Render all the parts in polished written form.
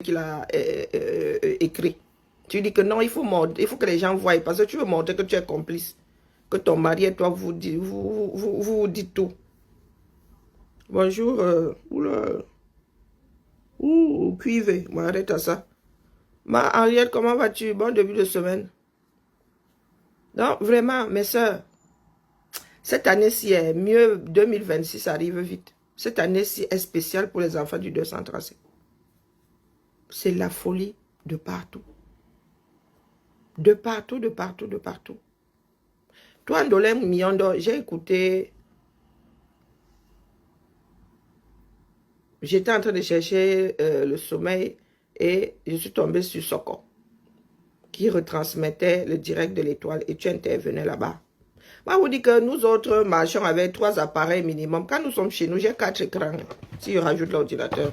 qu'il a écrit. Tu dis que non, il faut que les gens voient, parce que tu veux montrer que tu es complice. Que ton mari et toi, vous dites tout. Bonjour, cuivé, arrête à ça. Ma Henriette, comment vas-tu? Bon début de semaine. Non, vraiment, mes soeurs, cette année-ci est mieux, 2026 arrive vite. Cette année-ci est spéciale pour les enfants du 235. C'est la folie de partout. De partout, de partout, de partout. Toi, Ndolem Miondo, j'ai écouté. J'étais en train de chercher le sommeil et je suis tombée sur Soko qui retransmettait le direct de l'étoile et tu intervenais là-bas. Moi, je vous dis que nous autres marchons avec 3 appareils minimum. Quand nous sommes chez nous, j'ai 4 écrans. Si je rajoute l'ordinateur.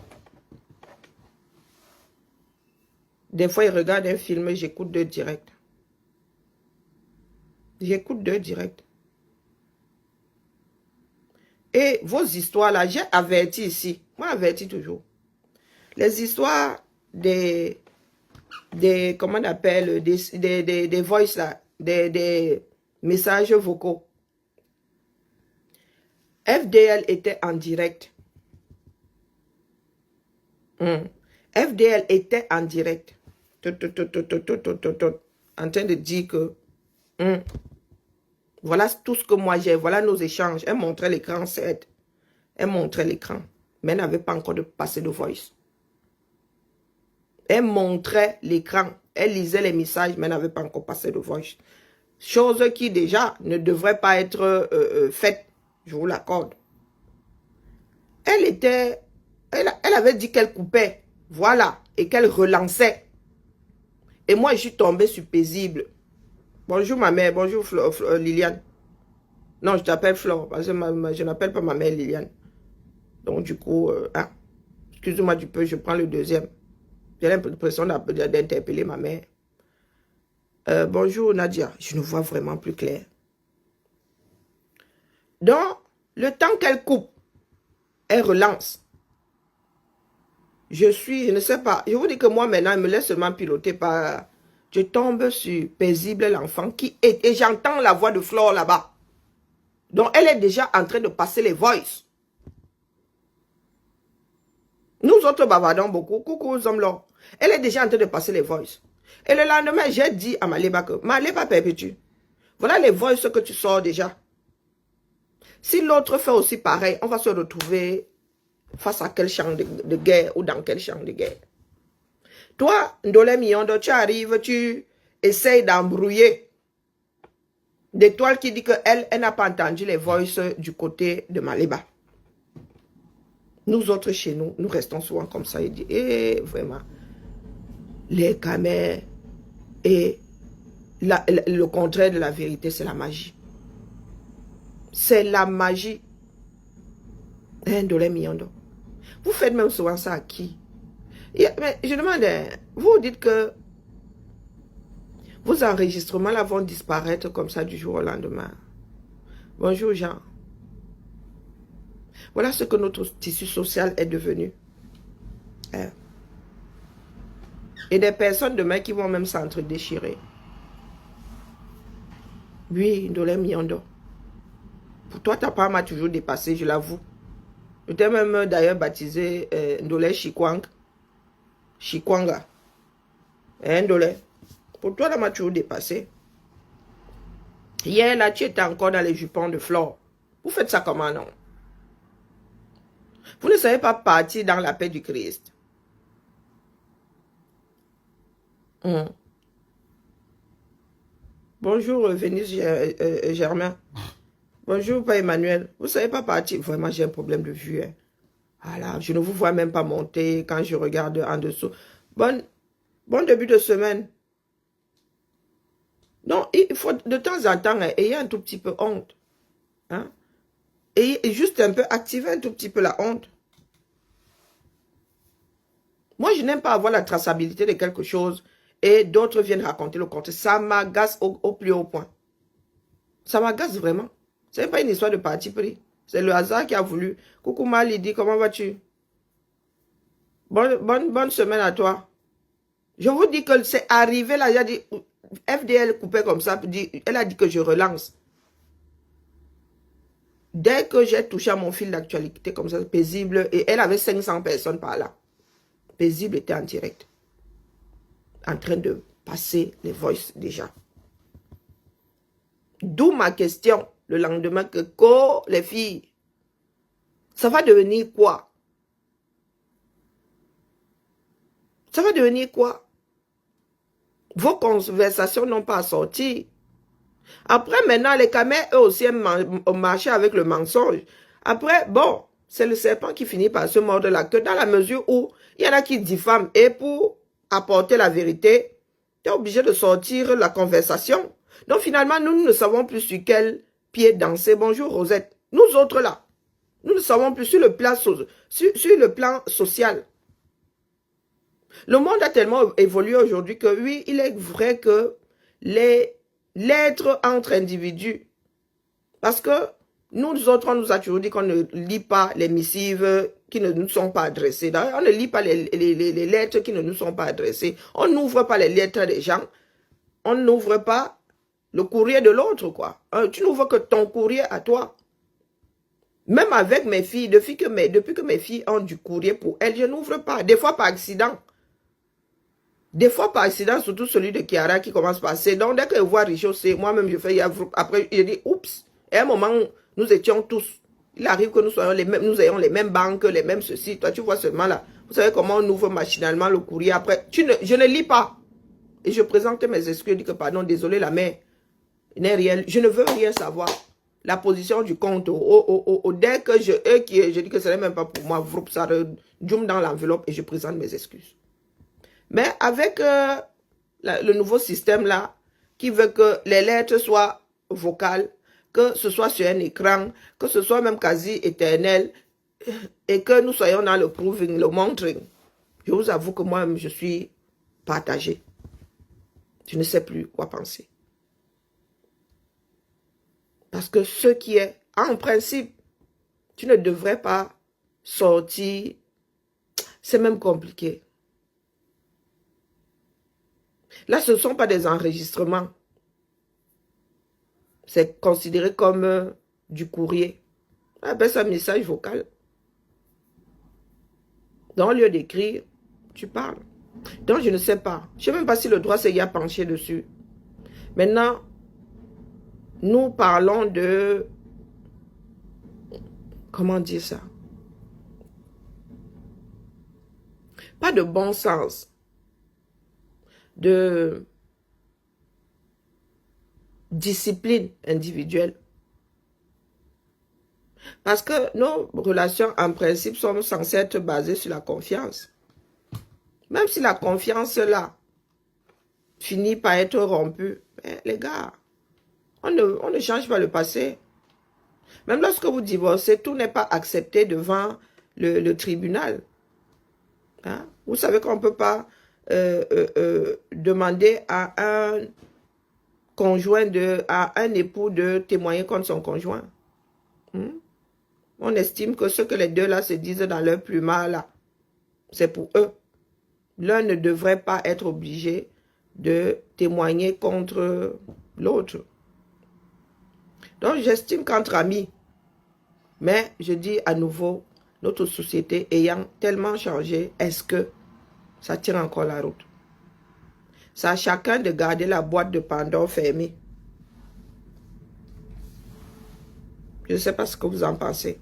Des fois, je regarde un film et j'écoute 2 directs. J'écoute 2 directs. Et vos histoires là, j'ai averti ici. Moi, averti toujours. Les histoires des comment on appelle, des voice là, des messages vocaux. FDL était en direct. FDL était en direct. En train de dire que voilà tout ce que moi j'ai, voilà nos échanges. Elle montrait l'écran, certes. Elle montrait l'écran, mais elle n'avait pas encore de passé de voice. Elle montrait l'écran, elle lisait les messages, mais elle n'avait pas encore passé de voice. Chose qui déjà ne devrait pas être faite, je vous l'accorde. Elle avait dit qu'elle coupait, voilà, et qu'elle relançait. Et moi, je suis tombée sur paisible. Bonjour ma mère, bonjour Liliane. Non, je t'appelle Flore, parce que je n'appelle pas ma mère Liliane. Donc du coup, excuse-moi du peu, je prends le deuxième. J'ai l'impression d'interpeller ma mère. Bonjour Nadia, je ne vois vraiment plus clair. Donc, le temps qu'elle coupe, elle relance. Je ne sais pas, je vous dis que moi maintenant, elle me laisse seulement piloter par... Je tombe sur paisible l'enfant qui est... Et j'entends la voix de Flore là-bas. Donc, elle est déjà en train de passer les voices. Nous autres bavardons beaucoup. Coucou, Zomlo. Elle est déjà en train de passer les voices. Et le lendemain, j'ai dit à Maléba que Maléba perpétue. Voilà les voices que tu sors déjà. Si l'autre fait aussi pareil, on va se retrouver face à quel champ de guerre ou dans quel champ de guerre. Toi, Ndolem Miondo, tu arrives, tu essayes d'embrouiller d'étoile qui dit qu'elle n'a pas entendu les voices du côté de Maléba. Nous autres chez nous, nous restons souvent comme ça et dit, vraiment, les camères et le contraire de la vérité, c'est la magie. C'est la magie. Ndolem Miondo. Vous faites même souvent ça à qui? Mais je demande, vous dites que vos enregistrements là vont disparaître comme ça du jour au lendemain. Bonjour Jean. Voilà ce que notre tissu social est devenu. Et des personnes demain qui vont même s'entre-déchirer. Oui, Ndolem Miondo. Pour toi, ta part m'a toujours dépassé, je l'avoue. Je t'ai même d'ailleurs baptisé Ndolem Chikwang. Chikwanga. Ndolem. Pour toi, là, m'a toujours dépassé. Hier, là, tu étais encore dans les jupons de Flore. Vous faites ça comment, non? Vous ne savez pas partir dans la paix du Christ. Bonjour, Vénus Germain. Bonjour, Père Emmanuel. Vous ne savez pas partir. Vraiment, j'ai un problème de vue. Hein. Voilà, je ne vous vois même pas monter quand je regarde en dessous. Bon début de semaine. Donc, il faut de temps en temps, ayez un tout petit peu honte. Hein? Et juste un peu activer un tout petit peu la honte. Moi, je n'aime pas avoir la traçabilité de quelque chose et d'autres viennent raconter le contraire. Ça m'agace au plus haut point. Ça m'agace vraiment. Ce n'est pas une histoire de parti pris. C'est le hasard qui a voulu. Coucou Lydie, comment vas-tu? Bonne semaine à toi. Je vous dis que c'est arrivé là, il a dit, FDL coupait comme ça, elle a dit que je relance. Dès que j'ai touché à mon fil d'actualité comme ça, paisible, et elle avait 500 personnes par là. Paisible était en direct. En train de passer les voices déjà. D'où ma question le lendemain que les filles, ça va devenir quoi? Ça va devenir quoi? Vos conversations n'ont pas sorti. Après, maintenant, les camels, eux aussi, ont marché avec le mensonge. Après, bon, c'est le serpent qui finit par se mordre la queue dans la mesure où il y en a qui diffament. Et pour apporter la vérité, tu es obligé de sortir la conversation. Donc, finalement, nous ne savons plus sur quel pied danser. Bonjour, Rosette. Nous autres, là, nous ne savons plus sur le plan, sur le plan social. Le monde a tellement évolué aujourd'hui que oui, il est vrai que l'être entre individus, parce que nous autres, on nous a toujours dit qu'on ne lit pas les missives qui ne nous sont pas adressées. On ne lit pas les lettres qui ne nous sont pas adressées. On n'ouvre pas les lettres des gens. On n'ouvre pas le courrier de l'autre, quoi. Tu n'ouvres que ton courrier à toi. Même avec mes filles, depuis que mes filles ont du courrier pour elles, je n'ouvre pas. Des fois par accident. Des fois par accident, surtout celui de Kiara qui commence par C. Donc dès que je vois Richaud, c'est moi-même je fais après je dis oups. Et à un moment, nous étions tous. Il arrive que nous soyons les mêmes, nous ayons les mêmes banques, les mêmes ceci. Toi, tu vois seulement là. Vous savez comment on ouvre machinalement le courrier après. Je ne lis pas. Et je présente mes excuses, je dis que pardon, désolé la mère. N'est rien. Je ne veux rien savoir. La position du compte, dès que je dis que ce n'est même pas pour moi, ça rejoue dans l'enveloppe et je présente mes excuses. Mais avec le nouveau système là, qui veut que les lettres soient vocales, que ce soit sur un écran, que ce soit même quasi éternel, et que nous soyons dans le proving, le monitoring, je vous avoue que moi-même, je suis partagée. Je ne sais plus quoi penser. Parce que ce qui est, en principe, tu ne devrais pas sortir, c'est même compliqué. Là, ce ne sont pas des enregistrements. C'est considéré comme du courrier. On appelle ça message vocal. Donc, au lieu d'écrire, tu parles. Donc, je ne sais pas. Je ne sais même pas si le droit s'est y a penché dessus. Maintenant, nous parlons de... Comment dire ça? Pas de bon sens. De discipline individuelle. Parce que nos relations, en principe, sont censées être basées sur la confiance. Même si la confiance, là, finit par être rompue, mais les gars, on ne change pas le passé. Même lorsque vous divorcez, tout n'est pas accepté devant le tribunal. Hein? Vous savez qu'on ne peut pas demander à un conjoint, à un époux de témoigner contre son conjoint. On estime que ce que les deux là se disent dans leur plumard là, c'est pour eux. L'un ne devrait pas être obligé de témoigner contre l'autre. Donc j'estime qu'entre amis, mais je dis à nouveau, notre société ayant tellement changé, est-ce que ça tient encore la route? C'est à chacun de garder la boîte de Pandore fermée. Je ne sais pas ce que vous en pensez.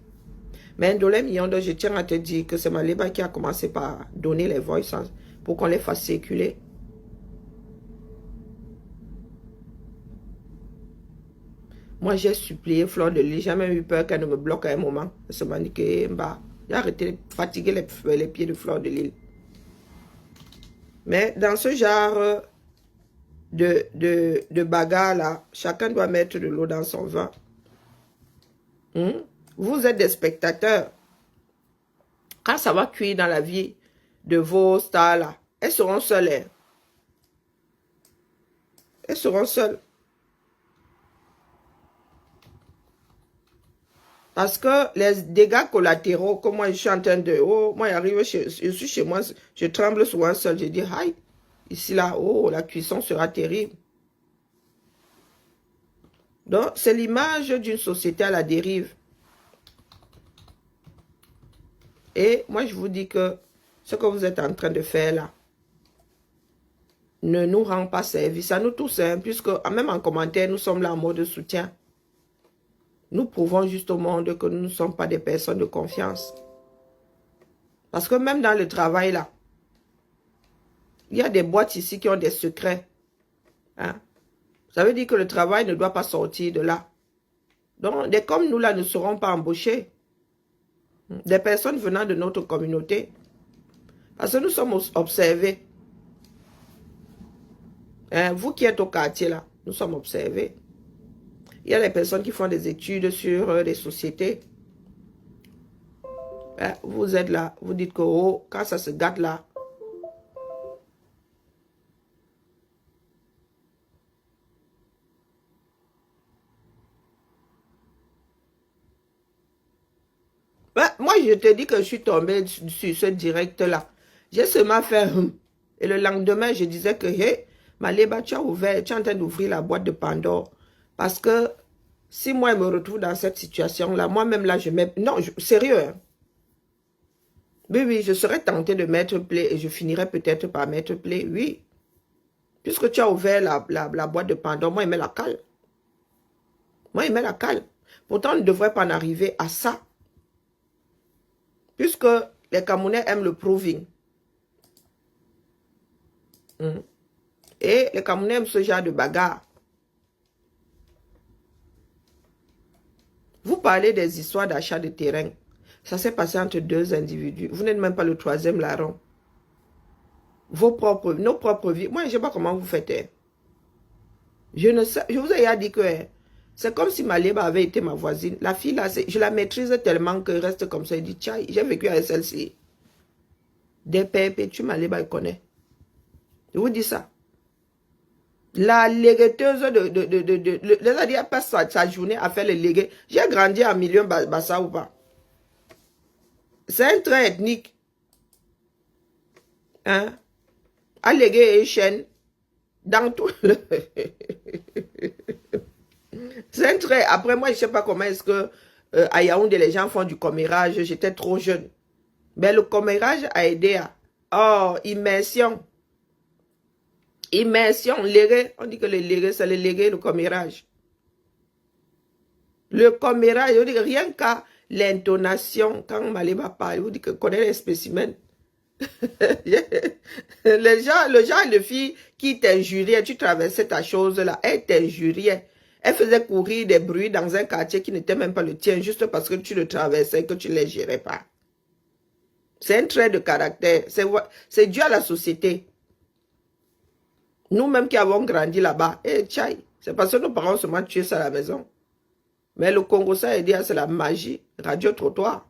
Mais Ndolé Miondo, je tiens à te dire que c'est Maliba qui a commencé par donner les voices pour qu'on les fasse circuler. Moi, j'ai supplié Fleur de Lys, j'ai même eu peur qu'elle ne me bloque à un moment. Elle se m'a dit que j'ai arrêté de fatiguer les pieds de Fleur de Lys. Mais dans ce genre de bagarre là, chacun doit mettre de l'eau dans son vin. Vous êtes des spectateurs. Quand ça va cuire dans la vie de vos stars là, elles seront seules. Elles seront seules. Parce que les dégâts collatéraux, comme moi je suis en train de... Oh, moi j'arrive, je suis chez moi, je tremble souvent seul. Je dis, aïe, ici là, oh, la cuisson sera terrible. Donc, c'est l'image d'une société à la dérive. Et moi, je vous dis que ce que vous êtes en train de faire là ne nous rend pas service à nous tous, hein, puisque même en commentaire, nous sommes là en mode soutien. Nous prouvons juste au monde que nous ne sommes pas des personnes de confiance. Parce que même dans le travail là, il y a des boîtes ici qui ont des secrets. Hein? Ça veut dire que le travail ne doit pas sortir de là. Donc, des comme nous là ne seront pas embauchés. Des personnes venant de notre communauté. Parce que nous sommes observés. Hein? Vous qui êtes au quartier là, nous sommes observés. Il y a des personnes qui font des études sur les sociétés. Hein? Vous êtes là, vous dites que oh, quand ça se gâte là, moi, je te dis que je suis tombée sur ce direct-là. J'ai seulement fait et le lendemain, je disais que hey, Maléba, tu es en train d'ouvrir la boîte de Pandore. Parce que si moi, je me retrouve dans cette situation-là, moi-même, là, je mets... Non, sérieux. Hein? Oui, oui, je serais tentée de mettre play et je finirais peut-être par mettre play, oui. Puisque tu as ouvert la boîte de Pandore, moi, il met la cale. Moi, il met la cale. Pourtant, on ne devrait pas en arriver à ça. Puisque les Camerounais aiment le proving. Et les Camerounais aiment ce genre de bagarre. Vous parlez des histoires d'achat de terrain. Ça s'est passé entre deux individus. Vous n'êtes même pas le troisième larron. Nos propres vies. Moi, je ne sais pas comment vous faites. Hein. Je ne sais. Je vous ai déjà dit que hein, c'est comme si Maléba avait été ma voisine. La fille là, je la maîtrise tellement qu'elle reste comme ça. Elle dit, tiens, j'ai vécu avec celle-ci. Des perpétues, Maléba, elle connaît. Je vous dis ça. La légueteuse de elle passe sa journée à faire les légués. J'ai grandi en milieu bassa ou pas. C'est un trait ethnique. Hein? À léguer et chaîne. Dans tout le... C'est un trait. Après, moi, je ne sais pas comment est-ce que à Yaoundé, les gens font du commérage. J'étais trop jeune. Mais le commérage a aidé à... Oh, immersion. Immersion, légué. On dit que le légué, c'est le légué, le commérage. Le commérage, je dis rien qu'à l'intonation, quand Maléba parle, vous dites que connaît les spécimens. Le genre de fille qui t'injuriait, tu traversais ta chose là, elle t'injuriait. Elle faisait courir des bruits dans un quartier qui n'était même pas le tien, juste parce que tu le traversais et que tu ne les gérais pas. C'est un trait de caractère. C'est dû à la société. Nous-mêmes qui avons grandi là-bas, c'est parce que nos parents se sont tués ça à la maison. Mais le Congo, ça a aidé, c'est la magie. Radio-trottoir.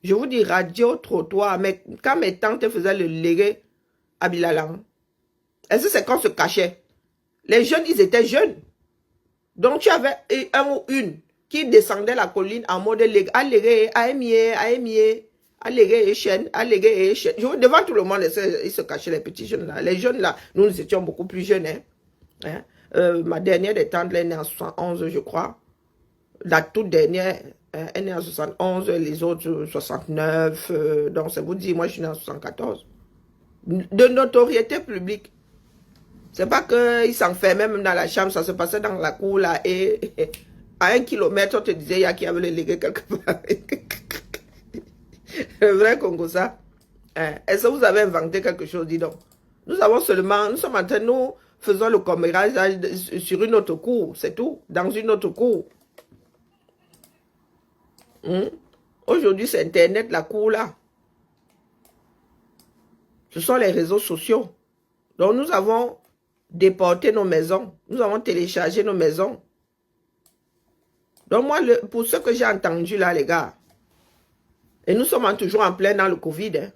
Je vous dis radio-trottoir. Mais quand mes tantes faisaient le légué à Bilalang, est-ce que c'est qu'on se cachait? Les jeunes, ils étaient jeunes. Donc, tu avais un ou une qui descendait la colline en mode légué. À légué, à émier, à émier. À légué et chaîne, à légué et chaîne. Devant tout le monde, ils se cachaient, les petits jeunes là. Les jeunes là, nous étions beaucoup plus jeunes. Hein? Ma dernière des tantes, elle est née en 71, je crois. La toute dernière, elle est née en 71, les autres 69. Donc, ça vous dit, moi, je suis née en 74. De notoriété publique. C'est pas qu'ils s'enfermaient même dans la chambre, ça se passait dans la cour là. Et à 1 kilomètre, on te disait, il y a qui avait le légué quelque part. Le vrai Congo, ça. Est-ce que vous avez inventé quelque chose, dis donc? Nous sommes en train, nous faisons le commérage sur une autre cour, c'est tout, dans une autre cour. Aujourd'hui, c'est Internet, la cour là. Ce sont les réseaux sociaux. Donc, nous avons déporté nos maisons. Nous avons téléchargé nos maisons. Donc, moi, pour ce que j'ai entendu là, les gars, et nous sommes toujours en plein dans le Covid, hein,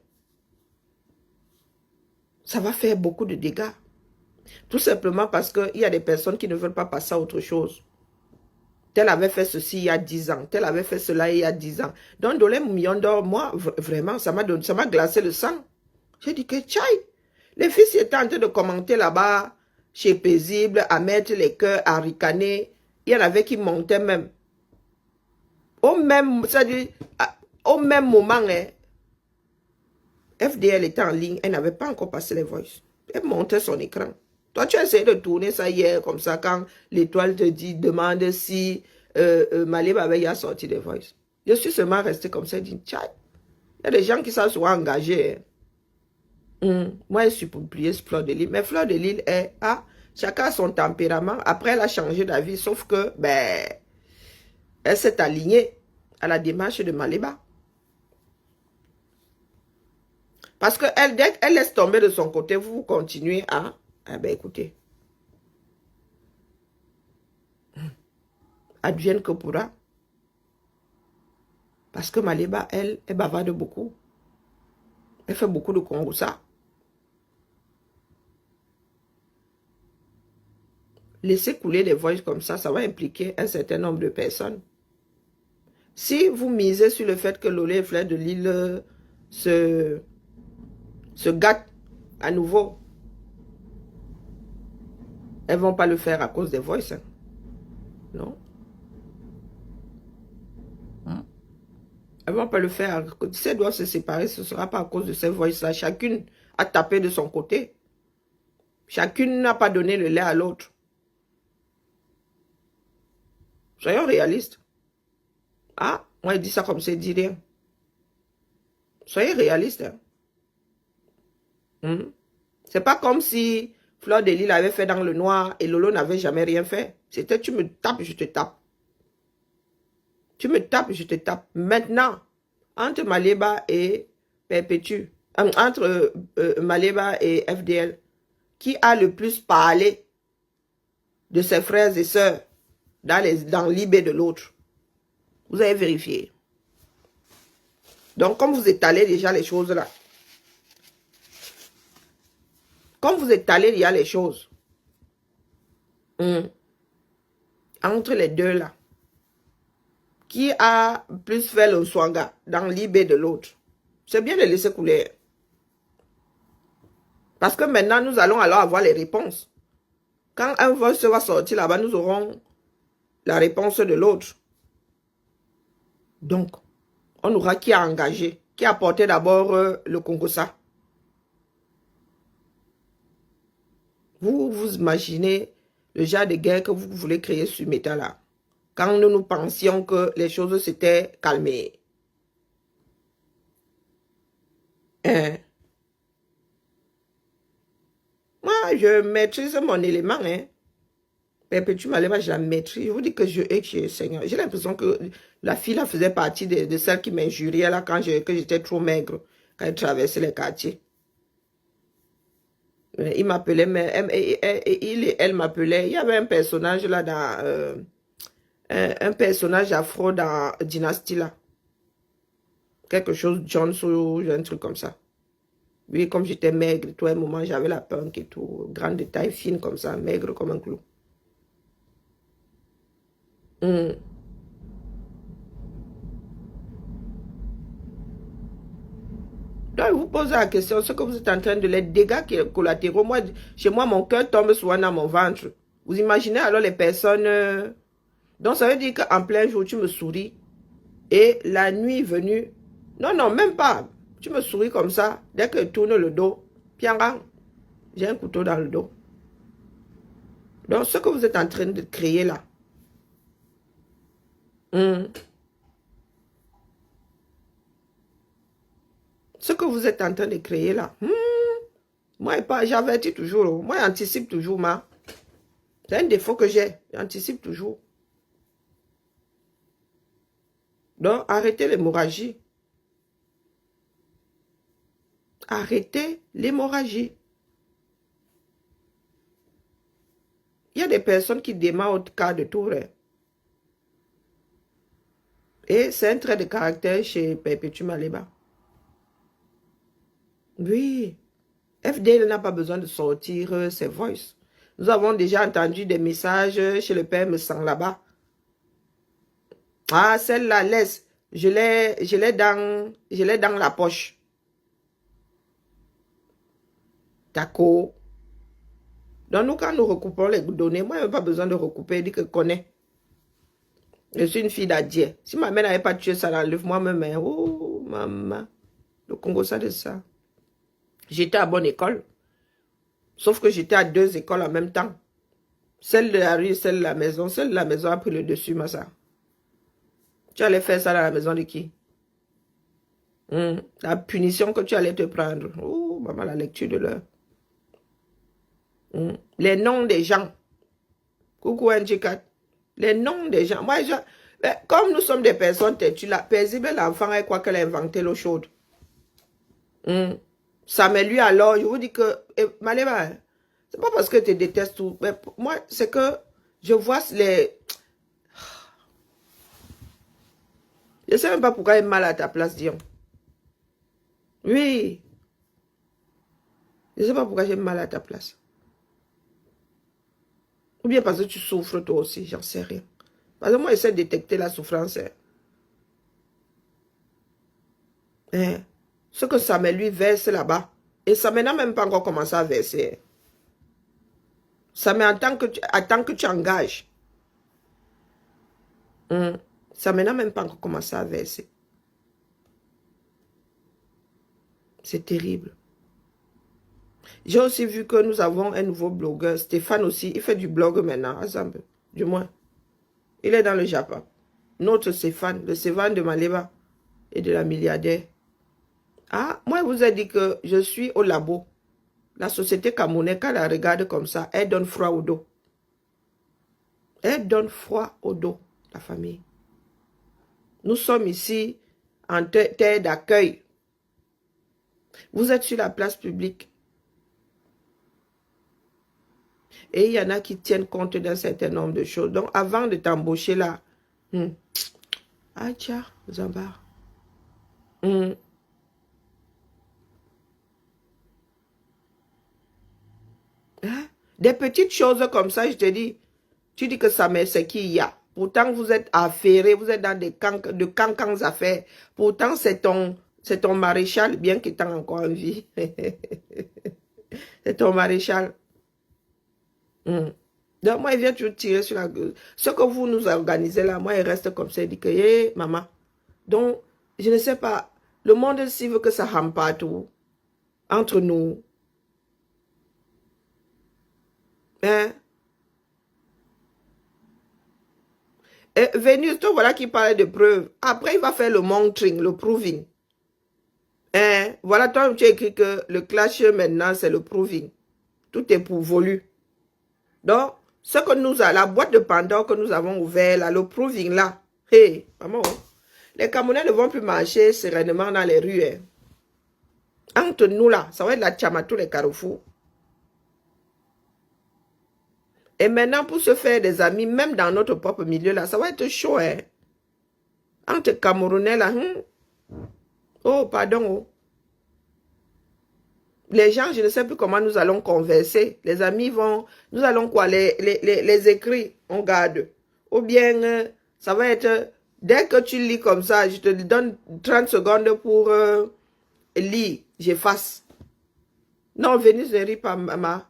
ça va faire beaucoup de dégâts. Tout simplement parce qu'il y a des personnes qui ne veulent pas passer à autre chose. Tel avait fait ceci il y a 10 ans. Tel avait fait cela il y a 10 ans. Donc, Dolé Mouillondor, moi, vraiment, ça m'a glacé le sang. J'ai dit que, tchaï, les filles étaient en train de commenter là-bas, chez Paisible, à mettre les cœurs, à ricaner. Il y en avait qui montaient même. Au même, c'est-à-dire, au même moment, hein, FDL était en ligne, elle n'avait pas encore passé les voices. Elle montait son écran. Toi, tu as essayé de tourner ça hier, comme ça, quand l'étoile te dit, demande si Malib avait sorti des voices. Je suis seulement resté comme ça, dit, tchai. Il y a des gens qui sont souvent engagés. Moi, je suis pour plier Fleur de Lille. Mais Fleur de Lille est, chacun a son tempérament. Après, elle a changé d'avis, sauf que, ben, elle s'est alignée à la démarche de Maliba. Parce que elle, dès qu'elle laisse tomber de son côté, vous continuez à... Eh bien, écoutez. Advienne que pourra. Parce que Maliba, elle bavarde beaucoup. Elle fait beaucoup de Congossa. Laisser couler des voix comme ça va impliquer un certain nombre de personnes. Si vous misez sur le fait que Lolé et Fleur de Lille se gâtent à nouveau, elles ne vont pas le faire à cause des voices. Hein. Non. Elles ne vont pas le faire. Si elles doivent se séparer, ce ne sera pas à cause de ces voices-là. Chacune a tapé de son côté. Chacune n'a pas donné le lait à l'autre. Soyons réalistes. Moi, je dis ça comme ça, je dis rien. Soyez réalistes. Hein. C'est pas comme si Fleur de Lille avait fait dans le noir et Lolo n'avait jamais rien fait. C'était tu me tapes, je te tape. Tu me tapes, je te tape. Maintenant, entre Maleba et Perpétue, entre Maleba et FDL, qui a le plus parlé de ses frères et sœurs dans l'IB de l'autre? Vous avez vérifié. Donc, comme vous étalez déjà les choses là, comme vous étalez déjà les choses, entre les deux là, qui a plus fait le swanga dans l'IB de l'autre? C'est bien de laisser couler. Parce que maintenant, nous allons alors avoir les réponses. Quand un voice va sortir là-bas, nous aurons la réponse de l'autre. Donc, on aura qui a engagé, qui a porté d'abord le Congossa. Vous imaginez le genre de guerre que vous voulez créer sur Métal là. Quand nous pensions que les choses s'étaient calmées. Hein? Moi, je maîtrise mon élément. Hein? Perpétue Malema, je la maîtrise. Je vous dis que je hais chez Seigneur. J'ai l'impression que la fille là faisait partie de celles qui m'injuriaient là quand j'étais trop maigre, quand elle traversait les quartiers. Il m'appelait, mais elle m'appelait. Il y avait un personnage là dans... un personnage afro dans Dynasty là. Quelque chose, Jones ou un truc comme ça. Oui, comme j'étais maigre, tout un moment, j'avais la punk et tout. Grande de taille fine comme ça, maigre comme un clou. Donc, vous posez la question, ce que vous êtes en train de les dégâts collatéraux. Moi, chez moi, mon cœur tombe souvent dans mon ventre. Vous imaginez alors les personnes... Donc, ça veut dire qu'en plein jour, tu me souris. Et la nuit venue... Non, non, même pas. Tu me souris comme ça. Dès que je tourne le dos, piangang, j'ai un couteau dans le dos. Donc, ce que vous êtes en train de créer là... Ce que vous êtes en train de créer là... Moi, j'avertis toujours. Moi, j'anticipe toujours, ma. C'est un défaut que j'ai. J'anticipe toujours. Donc, arrêtez l'hémorragie. Arrêtez l'hémorragie. Il y a des personnes qui démarrent au cas de tour. Et c'est un trait de caractère chez Perpétue Maleba. Oui. FDL n'a pas besoin de sortir ses voices. Nous avons déjà entendu des messages chez le père Messang là-bas. Ah, celle-là, laisse. Je l'ai dans la poche. D'accord. Donc, nous, quand nous recoupons les données, moi, je n'ai pas besoin de recouper. Il dit que connais. Je suis une fille d'Adieu. Si ma mère n'avait pas tué ça, l'enlève moi-même. Oh, maman. Le Congo, ça de ça. J'étais à bonne école. Sauf que j'étais à 2 écoles en même temps. Celle de la rue, celle de la maison. Celle de la maison a pris le dessus, ma soeur. Tu allais faire ça dans la maison de qui? La punition que tu allais te prendre. Oh, maman, la lecture de l'heure. Les noms des gens. Coucou, NG4. Les noms des gens. Moi, comme nous sommes des personnes têtues, la paisible, l'enfant, elle croit qu'elle a inventé l'eau chaude. Ça met lui alors, je vous dis que, Malema, c'est pas parce que tu détestes tout, mais moi, c'est que je vois les... Je sais même pas pourquoi elle est mal à ta place, Dion. Oui. Je sais pas pourquoi j'ai mal à ta place. Ou bien parce que tu souffres toi aussi, j'en sais rien. Parce que moi, j'essaie de détecter la souffrance. Ce que ça met lui verse là-bas. Et ça n'a même pas encore commencé à verser. Ça met attend que tu engages. Ça n'a même pas encore commencé à verser. C'est terrible. J'ai aussi vu que nous avons un nouveau blogueur. Stéphane aussi. Il fait du blog maintenant. Ensemble. Du moins. Il est dans le Japon. Notre Stéphane. Le Stéphane de Maleba. Et de la milliardaire. Ah, moi, je vous ai dit que je suis au labo. La société camerounaise, quand elle la regarde comme ça, elle donne froid au dos. Elle donne froid au dos, la famille. Nous sommes ici en terre d'accueil. Vous êtes sur la place publique. Et il y en a qui tiennent compte d'un certain nombre de choses. Donc, avant de t'embaucher là, ah tiens, Zambar. Des petites choses comme ça, je te dis, tu dis que ça mais c'est qui il y a. Pourtant, vous êtes affairés, vous êtes dans des cancans affaires. Pourtant, c'est ton maréchal, bien qu'il t'en encore en vie. C'est ton maréchal. Donc, moi, il vient toujours tirer sur la gueule. Ce que vous nous organisez là, moi, il reste comme ça. Il dit que, hé, maman. Donc, je ne sais pas. Le monde, s'il veut que ça rame partout, entre nous. Hein? Et Vénus, toi, voilà qui parle de preuves. Après, il va faire le monitoring, le proving. Hein? Voilà, toi, tu as écrit que le clash maintenant, c'est le proving. Tout est pourvolu. Donc, ce que nous avons, la boîte de Pandore que nous avons ouverte, là, le proving là, hey, maman, les Camerounais ne vont plus marcher sereinement dans les rues. Hein. Entre nous là, ça va être la tchama tous les carrefours. Et maintenant, pour se faire des amis, même dans notre propre milieu là, ça va être chaud. Hein. Entre Camerounais là, oh, pardon. Oh. Les gens, je ne sais plus comment nous allons converser. Les amis vont... Nous allons quoi? Les écrits, on garde. Ou bien, ça va être... Dès que tu lis comme ça, je te donne 30 secondes pour lire. J'efface. Non, Vénus ne rit pas, maman.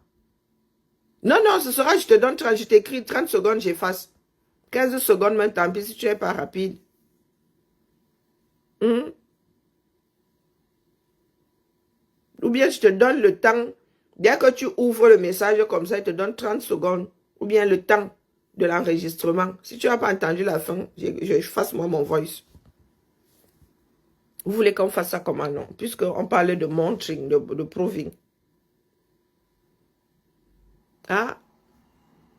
Non, non, ce sera, je te donne 30, je t'écris 30 secondes, j'efface. 15 secondes, même tant pis si tu n'es pas rapide. Ou bien je te donne le temps, dès que tu ouvres le message comme ça, il te donne 30 secondes. Ou bien le temps de l'enregistrement. Si tu n'as pas entendu la fin, je fasse moi mon voice. Vous voulez qu'on fasse ça comment non? Puisqu'on parlait de monitoring, de proving. Ah,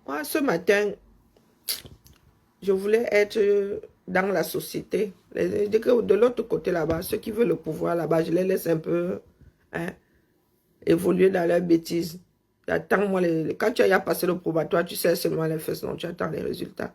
moi ce matin, je voulais être dans la société. De l'autre côté là-bas, ceux qui veulent le pouvoir là-bas, je les laisse un peu... Hein, évoluer dans leurs bêtises. Attends-moi quand tu as passé le probatoire, tu sais seulement les fesses, non, tu attends les résultats.